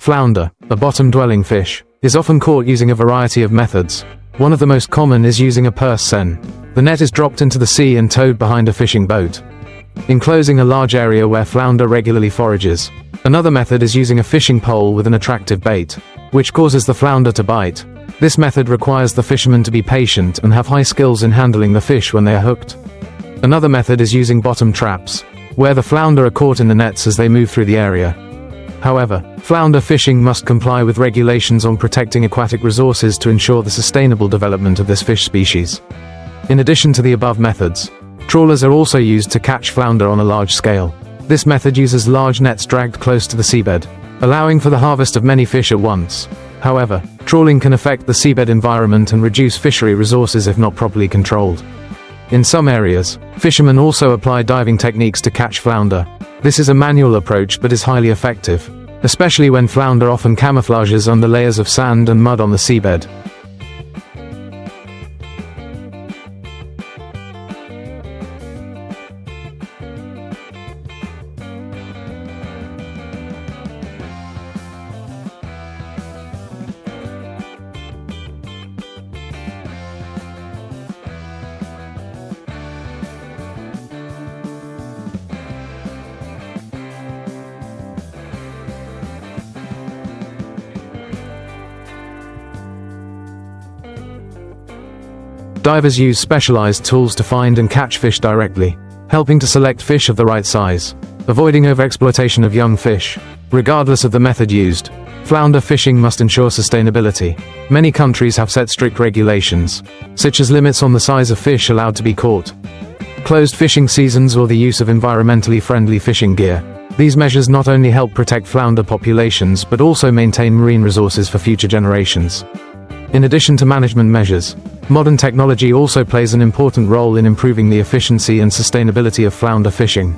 Flounder, a bottom-dwelling fish, is often caught using a variety of methods. One of the most common is using a purse seine. The net is dropped into the sea and towed behind a fishing boat, enclosing a large area where flounder regularly forages. Another method is using a fishing pole with an attractive bait, which causes the flounder to bite. This method requires the fisherman to be patient and have high skills in handling the fish when they are hooked. Another method is using bottom traps, where the flounder are caught in the nets as they move through the area. However, flounder fishing must comply with regulations on protecting aquatic resources to ensure the sustainable development of this fish species. In addition to the above methods, trawlers are also used to catch flounder on a large scale. This method uses large nets dragged close to the seabed, allowing for the harvest of many fish at once. However, trawling can affect the seabed environment and reduce fishery resources if not properly controlled. In some areas, fishermen also apply diving techniques to catch flounder. This is a manual approach but is highly effective, especially when flounder often camouflages under layers of sand and mud on the seabed. Divers use specialized tools to find and catch fish directly, helping to select fish of the right size, avoiding overexploitation of young fish. Regardless of the method used, flounder fishing must ensure sustainability. Many countries have set strict regulations, such as limits on the size of fish allowed to be caught, closed fishing seasons, or the use of environmentally friendly fishing gear. These measures not only help protect flounder populations but also maintain marine resources for future generations. In addition to management measures, modern technology also plays an important role in improving the efficiency and sustainability of flounder fishing.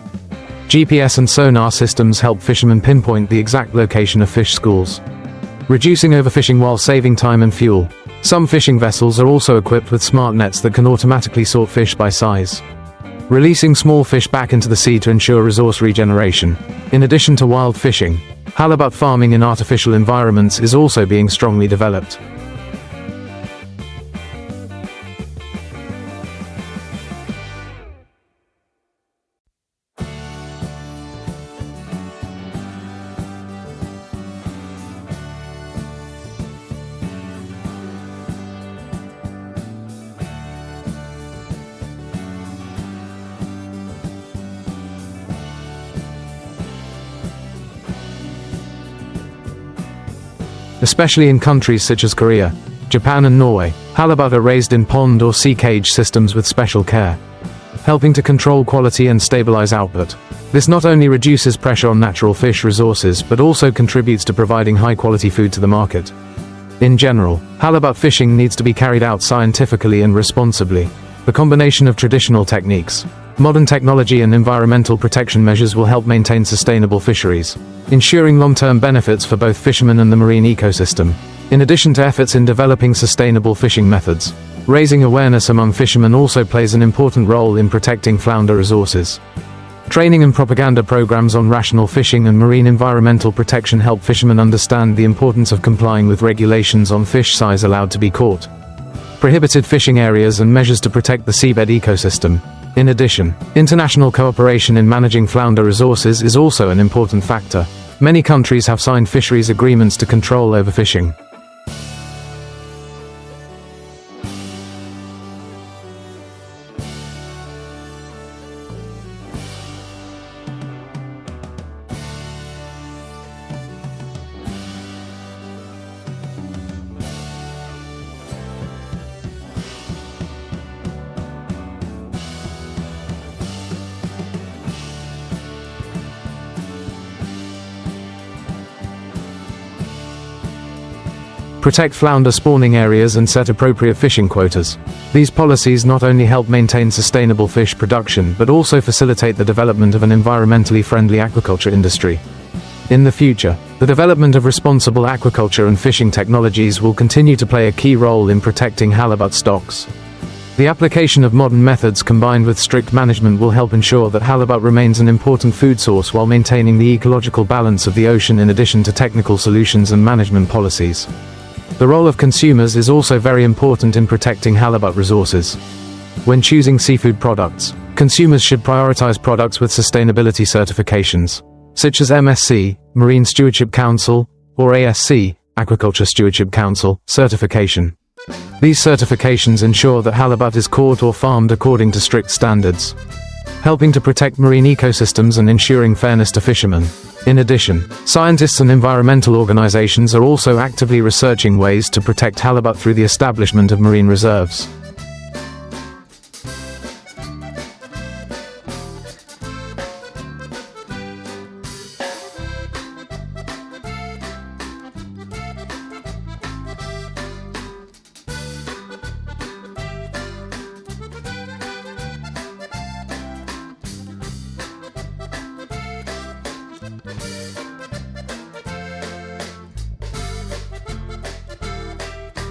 GPS and sonar systems help fishermen pinpoint the exact location of fish schools, reducing overfishing while saving time and fuel. Some fishing vessels are also equipped with smart nets that can automatically sort fish by size, releasing small fish back into the sea to ensure resource regeneration. In addition to wild fishing, halibut farming in artificial environments is also being strongly developed. Especially in countries such as Korea, Japan and Norway, halibut are raised in pond or sea cage systems with special care, helping to control quality and stabilize output. This not only reduces pressure on natural fish resources but also contributes to providing high-quality food to the market. In general, halibut fishing needs to be carried out scientifically and responsibly. The combination of traditional techniques, modern technology and environmental protection measures will help maintain sustainable fisheries, ensuring long-term benefits for both fishermen and the marine ecosystem. In addition to efforts in developing sustainable fishing methods, raising awareness among fishermen also plays an important role in protecting flounder resources. Training and propaganda programs on rational fishing and marine environmental protection help fishermen understand the importance of complying with regulations on fish size allowed to be caught, prohibited fishing areas, and measures to protect the seabed ecosystem. In addition, international cooperation in managing flounder resources is also an important factor. Many countries have signed fisheries agreements to control overfishing. Protect flounder spawning areas and set appropriate fishing quotas. These policies not only help maintain sustainable fish production but also facilitate the development of an environmentally friendly aquaculture industry. In the future, the development of responsible aquaculture and fishing technologies will continue to play a key role in protecting halibut stocks. The application of modern methods combined with strict management will help ensure that halibut remains an important food source while maintaining the ecological balance of the ocean in addition to technical solutions and management policies. The role of consumers is also very important in protecting halibut resources. When choosing seafood products, consumers should prioritize products with sustainability certifications, such as MSC, Marine Stewardship Council, or ASC, Aquaculture Stewardship Council, certification. These certifications ensure that halibut is caught or farmed according to strict standards, helping to protect marine ecosystems and ensuring fairness to fishermen. In addition, scientists and environmental organizations are also actively researching ways to protect halibut through the establishment of marine reserves.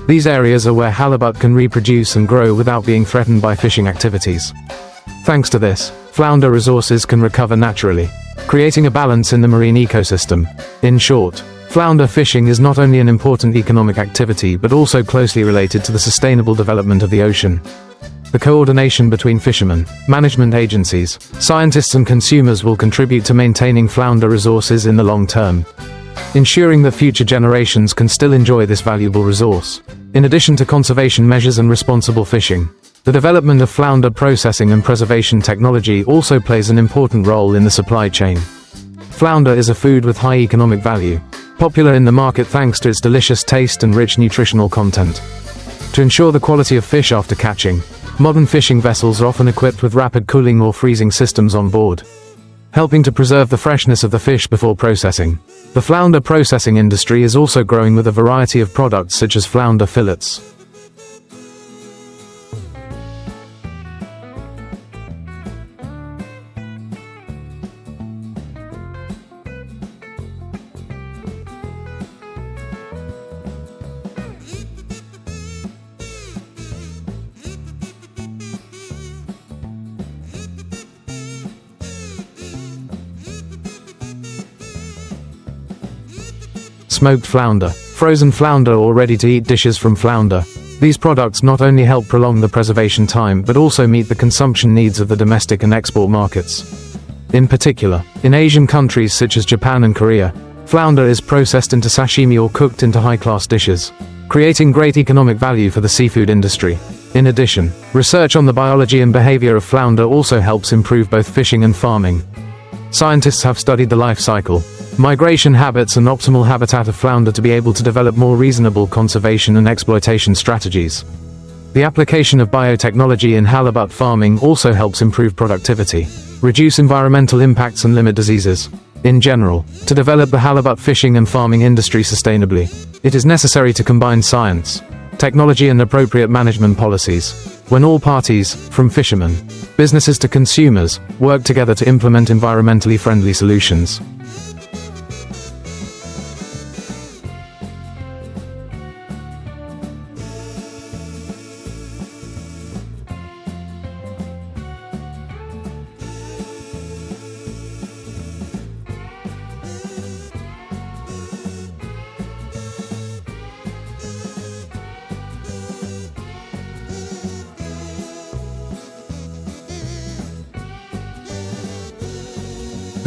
These areas are where halibut can reproduce and grow without being threatened by fishing activities. Thanks to this, flounder resources can recover naturally, creating a balance in the marine ecosystem. In short, flounder fishing is not only an important economic activity but also closely related to the sustainable development of the ocean. The coordination between fishermen, management agencies, scientists and consumers will contribute to maintaining flounder resources in the long term, ensuring that future generations can still enjoy this valuable resource. In addition to conservation measures and responsible fishing, the development of flounder processing and preservation technology also plays an important role in the supply chain. Flounder is a food with high economic value, popular in the market thanks to its delicious taste and rich nutritional content. To ensure the quality of fish after catching, modern fishing vessels are often equipped with rapid cooling or freezing systems on board, helping to preserve the freshness of the fish before processing. The flounder processing industry is also growing with a variety of products such as flounder fillets. Smoked flounder, frozen flounder or ready-to-eat dishes from flounder. These products not only help prolong the preservation time but also meet the consumption needs of the domestic and export markets. In particular, in Asian countries such as Japan and Korea, flounder is processed into sashimi or cooked into high-class dishes, creating great economic value for the seafood industry. In addition, research on the biology and behavior of flounder also helps improve both fishing and farming. Scientists have studied the life cycle, migration habits and optimal habitat of flounder to be able to develop more reasonable conservation and exploitation strategies. The application of biotechnology in halibut farming also helps improve productivity, reduce environmental impacts and limit diseases. In general, to develop the halibut fishing and farming industry sustainably, it is necessary to combine science, technology and appropriate management policies. When all parties, from fishermen, businesses to consumers, work together to implement environmentally friendly solutions.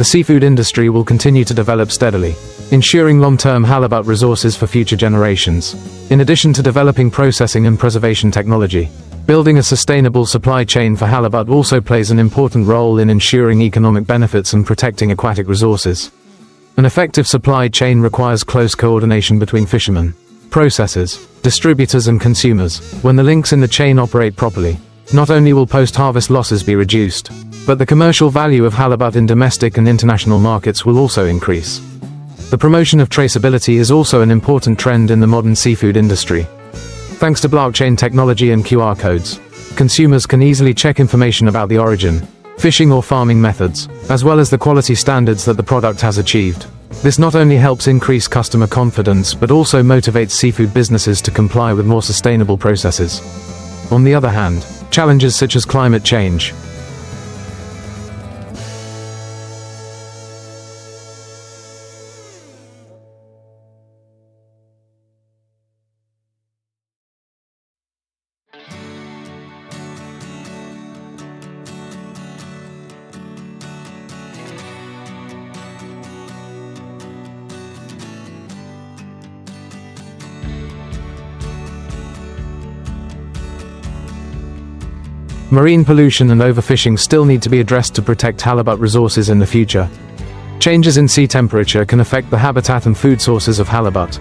The seafood industry will continue to develop steadily, ensuring long-term halibut resources for future generations. In addition to developing processing and preservation technology, building a sustainable supply chain for halibut also plays an important role in ensuring economic benefits and protecting aquatic resources. An effective supply chain requires close coordination between fishermen, processors, distributors and consumers. When the links in the chain operate properly, not only will post-harvest losses be reduced, but the commercial value of halibut in domestic and international markets will also increase. The promotion of traceability is also an important trend in the modern seafood industry. Thanks to blockchain technology and QR codes, consumers can easily check information about the origin, fishing or farming methods, as well as the quality standards that the product has achieved. This not only helps increase customer confidence but also motivates seafood businesses to comply with more sustainable processes. On the other hand, Challenges such as climate change. Marine pollution and overfishing still need to be addressed to protect halibut resources in the future. Changes in sea temperature can affect the habitat and food sources of halibut,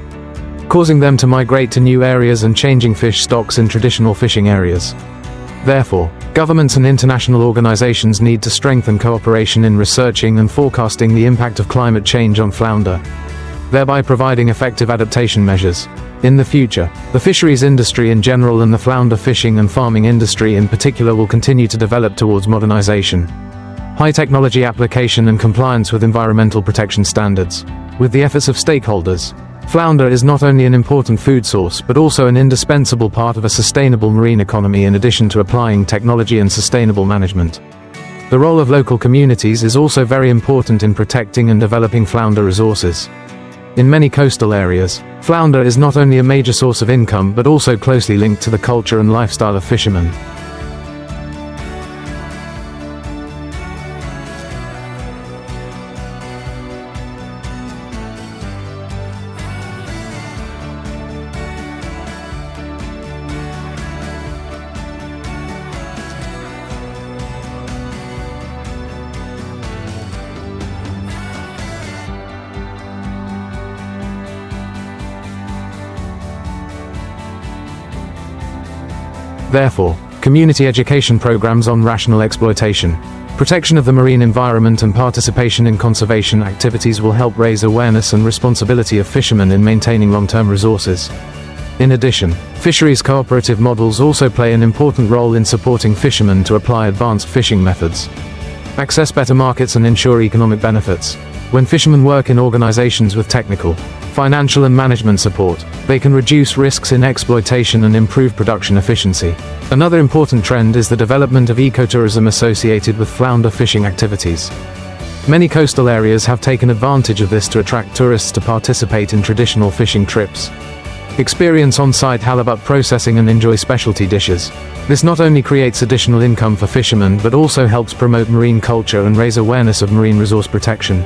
causing them to migrate to new areas and changing fish stocks in traditional fishing areas. Therefore, governments and international organizations need to strengthen cooperation in researching and forecasting the impact of climate change on flounder, thereby providing effective adaptation measures. In the future, the fisheries industry in general and the flounder fishing and farming industry in particular will continue to develop towards modernization, high technology application and compliance with environmental protection standards. With the efforts of stakeholders, flounder is not only an important food source but also an indispensable part of a sustainable marine economy in addition to applying technology and sustainable management. The role of local communities is also very important in protecting and developing flounder resources. In many coastal areas, flounder is not only a major source of income but also closely linked to the culture and lifestyle of fishermen. Therefore, community education programs on rational exploitation, protection of the marine environment and participation in conservation activities will help raise awareness and responsibility of fishermen in maintaining long-term resources. In addition, fisheries cooperative models also play an important role in supporting fishermen to apply advanced fishing methods, access better markets and ensure economic benefits. When fishermen work in organizations with technical, financial and management support, they can reduce risks in exploitation and improve production efficiency. Another important trend is the development of ecotourism associated with flounder fishing activities. Many coastal areas have taken advantage of this to attract tourists to participate in traditional fishing trips, experience on-site halibut processing and enjoy specialty dishes. This not only creates additional income for fishermen but also helps promote marine culture and raise awareness of marine resource protection.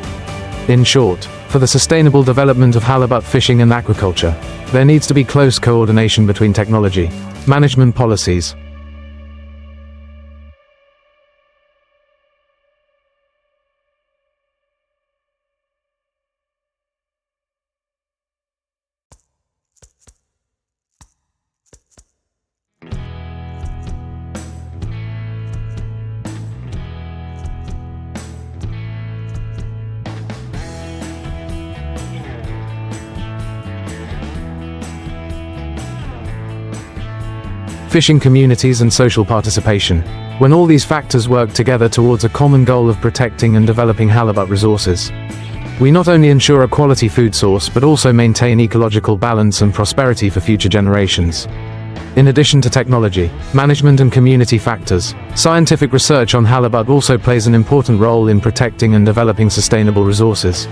In short, for the sustainable development of halibut fishing and aquaculture, there needs to be close coordination between technology, management policies, fishing communities and social participation. When all these factors work together towards a common goal of protecting and developing halibut resources, we not only ensure a quality food source but also maintain ecological balance and prosperity for future generations. In addition to technology, management and community factors, scientific research on halibut also plays an important role in protecting and developing sustainable resources.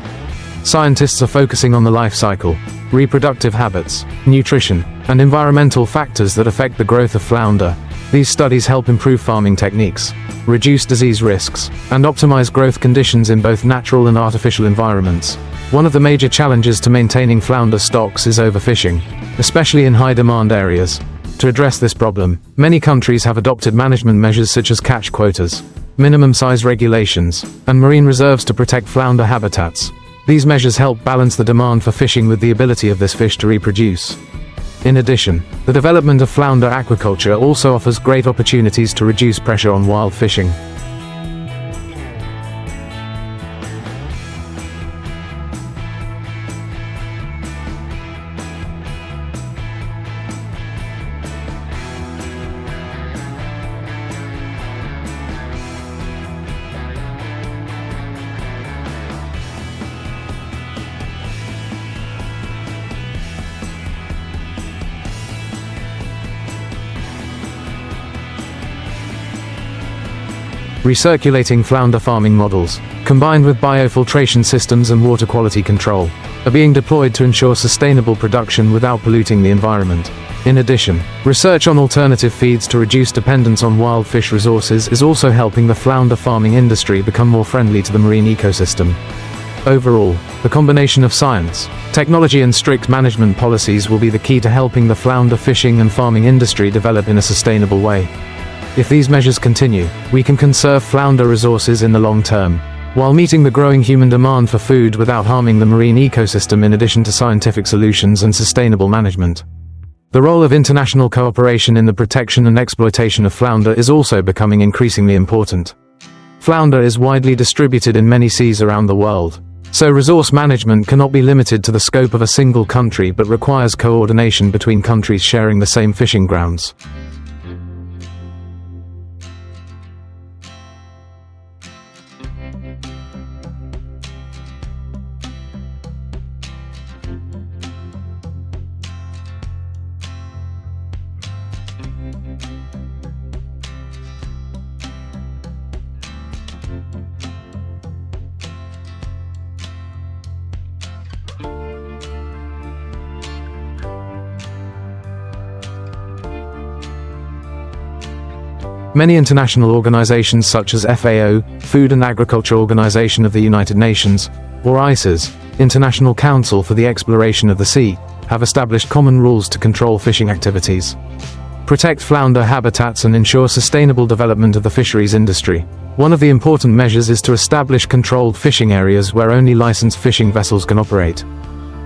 Scientists are focusing on the life cycle, reproductive habits, nutrition, and environmental factors that affect the growth of flounder. These studies help improve farming techniques, reduce disease risks, and optimize growth conditions in both natural and artificial environments. One of the major challenges to maintaining flounder stocks is overfishing, especially in high-demand areas. To address this problem, many countries have adopted management measures such as catch quotas, minimum size regulations, and marine reserves to protect flounder habitats. These measures help balance the demand for fishing with the ability of this fish to reproduce. In addition, the development of flounder aquaculture also offers great opportunities to reduce pressure on wild fishing. recirculating flounder farming models, combined with biofiltration systems and water quality control, are being deployed to ensure sustainable production without polluting the environment. In addition, research on alternative feeds to reduce dependence on wild fish resources is also helping the flounder farming industry become more friendly to the marine ecosystem. Overall, the combination of science, technology and strict management policies will be the key to helping the flounder fishing and farming industry develop in a sustainable way. If these measures continue, we can conserve flounder resources in the long term, while meeting the growing human demand for food without harming the marine ecosystem in addition to scientific solutions and sustainable management. The role of international cooperation in the protection and exploitation of flounder is also becoming increasingly important. Flounder is widely distributed in many seas around the world, so resource management cannot be limited to the scope of a single country but requires coordination between countries sharing the same fishing grounds. Many international organizations such as FAO, Food and Agriculture Organization of the United Nations, or ICES, International Council for the Exploration of the Sea, have established common rules to control fishing activities, protect flounder habitats and ensure sustainable development of the fisheries industry. One of the important measures is to establish controlled fishing areas where only licensed fishing vessels can operate.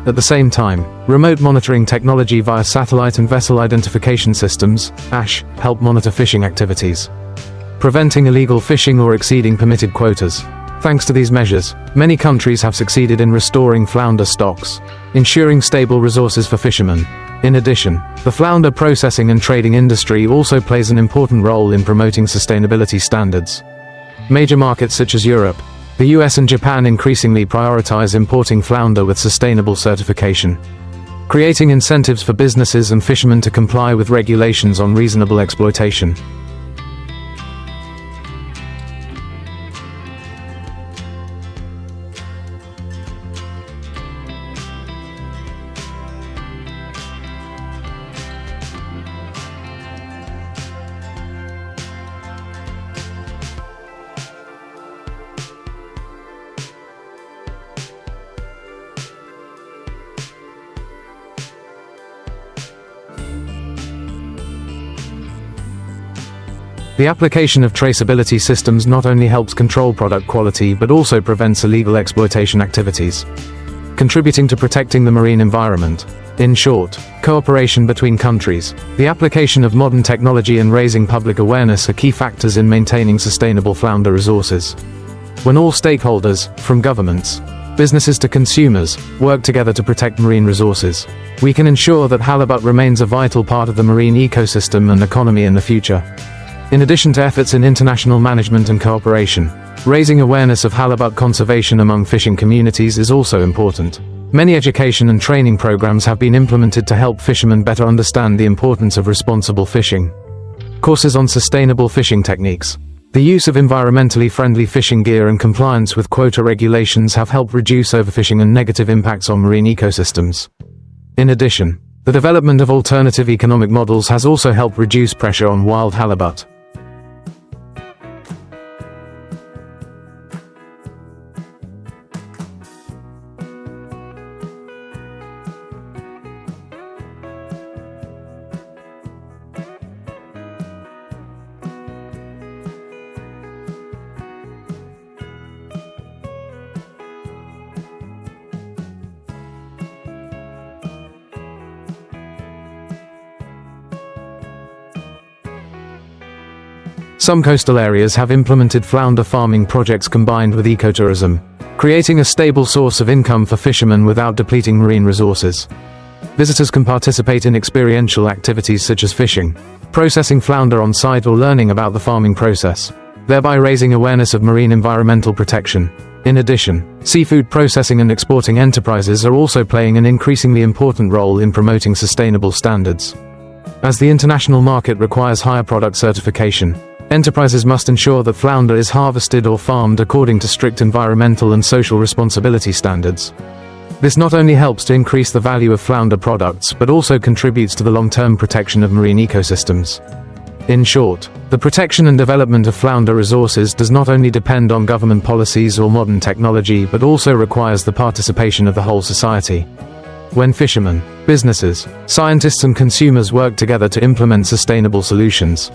At the same time, remote monitoring technology via satellite and vessel identification systems, (ASH), help monitor fishing activities, preventing illegal fishing or exceeding permitted quotas. Thanks to these measures, many countries have succeeded in restoring flounder stocks, ensuring stable resources for fishermen. In addition, the flounder processing and trading industry also plays an important role in promoting sustainability standards. Major markets such as Europe, the US and Japan increasingly prioritize importing flounder with sustainable certification, creating incentives for businesses and fishermen to comply with regulations on reasonable exploitation. The application of traceability systems not only helps control product quality but also prevents illegal exploitation activities, contributing to protecting the marine environment. In short, cooperation between countries, the application of modern technology and raising public awareness are key factors in maintaining sustainable flounder resources. When all stakeholders, from governments, businesses to consumers, work together to protect marine resources, we can ensure that halibut remains a vital part of the marine ecosystem and economy in the future. In addition to efforts in international management and cooperation, raising awareness of halibut conservation among fishing communities is also important. Many education and training programs have been implemented to help fishermen better understand the importance of responsible fishing. Courses on sustainable fishing techniques, the use of environmentally friendly fishing gear and compliance with quota regulations have helped reduce overfishing and negative impacts on marine ecosystems. In addition, the development of alternative economic models has also helped reduce pressure on wild halibut. Some coastal areas have implemented flounder farming projects combined with ecotourism, creating a stable source of income for fishermen without depleting marine resources. Visitors can participate in experiential activities such as fishing, processing flounder on site or learning about the farming process, thereby raising awareness of marine environmental protection. In addition, seafood processing and exporting enterprises are also playing an increasingly important role in promoting sustainable standards. As the international market requires higher product certification, Enterprises must ensure that flounder is harvested or farmed according to strict environmental and social responsibility standards. This not only helps to increase the value of flounder products but also contributes to the long-term protection of marine ecosystems. In short, the protection and development of flounder resources does not only depend on government policies or modern technology but also requires the participation of the whole society. When fishermen, businesses, scientists and consumers work together to implement sustainable solutions,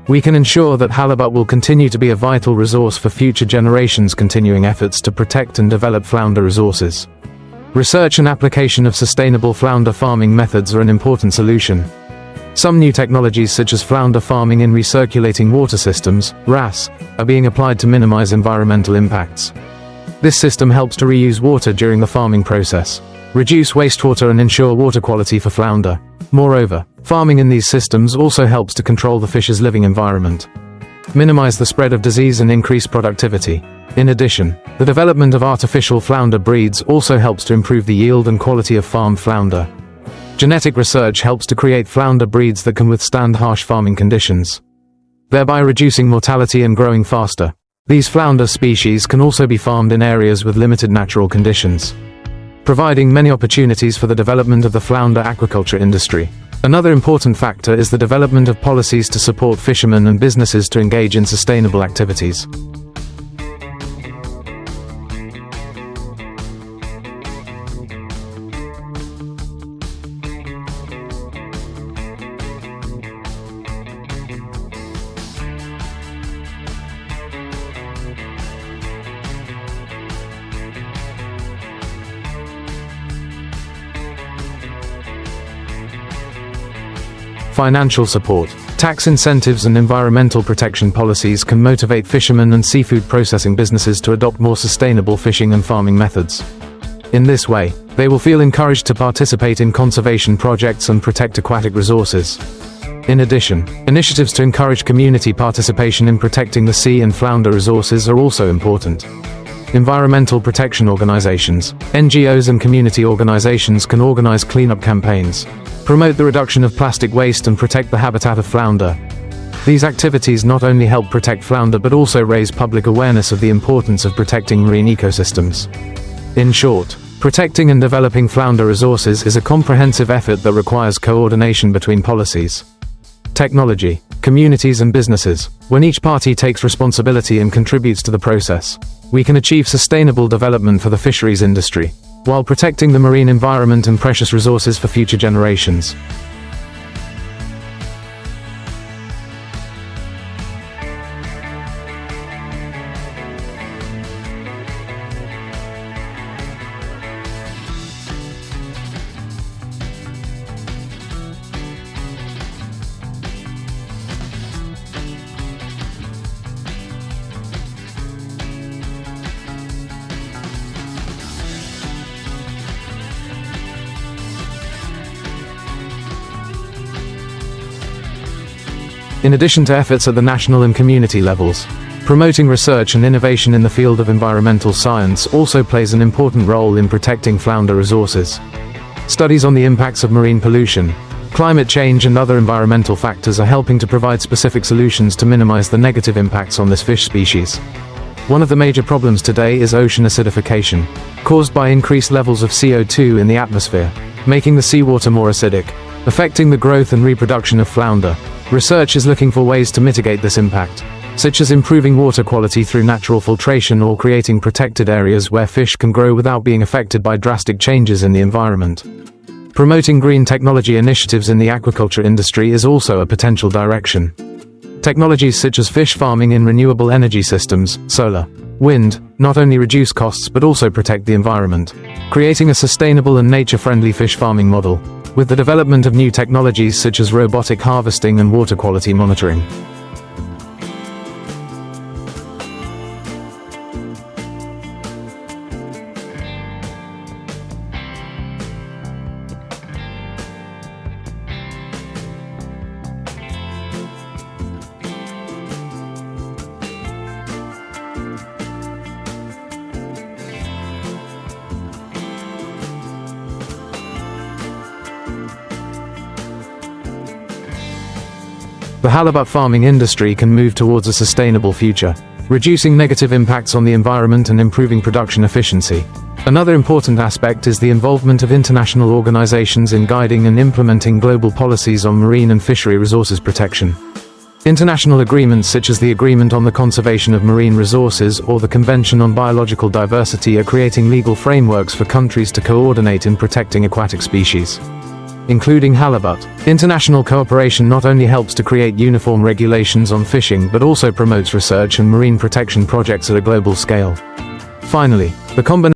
we can ensure that halibut will continue to be a vital resource for future generations, continuing efforts to protect and develop flounder resources. Research and application of sustainable flounder farming methods are an important solution. Some new technologies such as flounder farming in recirculating water systems, RAS, are being applied to minimize environmental impacts. This system helps to reuse water during the farming process, reduce wastewater and ensure water quality for flounder. Moreover, farming in these systems also helps to control the fish's living environment, minimize the spread of disease and increase productivity. In addition, the development of artificial flounder breeds also helps to improve the yield and quality of farmed flounder. Genetic research helps to create flounder breeds that can withstand harsh farming conditions, thereby reducing mortality and growing faster. These flounder species can also be farmed in areas with limited natural conditions, providing many opportunities for the development of the flounder aquaculture industry. Another important factor is the development of policies to support fishermen and businesses to engage in sustainable activities. Financial support, tax incentives and environmental protection policies can motivate fishermen and seafood processing businesses to adopt more sustainable fishing and farming methods. In this way, they will feel encouraged to participate in conservation projects and protect aquatic resources. In addition, initiatives to encourage community participation in protecting the sea and flounder resources are also important. Environmental protection organizations, NGOs and community organizations can organize cleanup campaigns, promote the reduction of plastic waste and protect the habitat of flounder. These activities not only help protect flounder but also raise public awareness of the importance of protecting marine ecosystems. In short, protecting and developing flounder resources is a comprehensive effort that requires coordination between policies, technology, communities and businesses. When each party takes responsibility and contributes to the process, we can achieve sustainable development for the fisheries industry, while protecting the marine environment and precious resources for future generations. In addition to efforts at the national and community levels, promoting research and innovation in the field of environmental science also plays an important role in protecting flounder resources. Studies on the impacts of marine pollution, climate change and other environmental factors are helping to provide specific solutions to minimize the negative impacts on this fish species. One of the major problems today is ocean acidification, caused by increased levels of CO2 in the atmosphere, making the seawater more acidic, affecting the growth and reproduction of flounder. Research is looking for ways to mitigate this impact, such as improving water quality through natural filtration or creating protected areas where fish can grow without being affected by drastic changes in the environment. Promoting green technology initiatives in the aquaculture industry is also a potential direction. Technologies such as fish farming in renewable energy systems, solar, wind, not only reduce costs but also protect the environment, creating a sustainable and nature-friendly fish farming model, with the development of new technologies such as robotic harvesting and water quality monitoring. the halibut farming industry can move towards a sustainable future, reducing negative impacts on the environment and improving production efficiency. Another important aspect is the involvement of international organizations in guiding and implementing global policies on marine and fishery resources protection. International agreements such as the Agreement on the Conservation of Marine Resources or the Convention on Biological Diversity are creating legal frameworks for countries to coordinate in protecting aquatic species, including halibut. International cooperation not only helps to create uniform regulations on fishing but also promotes research and marine protection projects at a global scale. Finally, the combination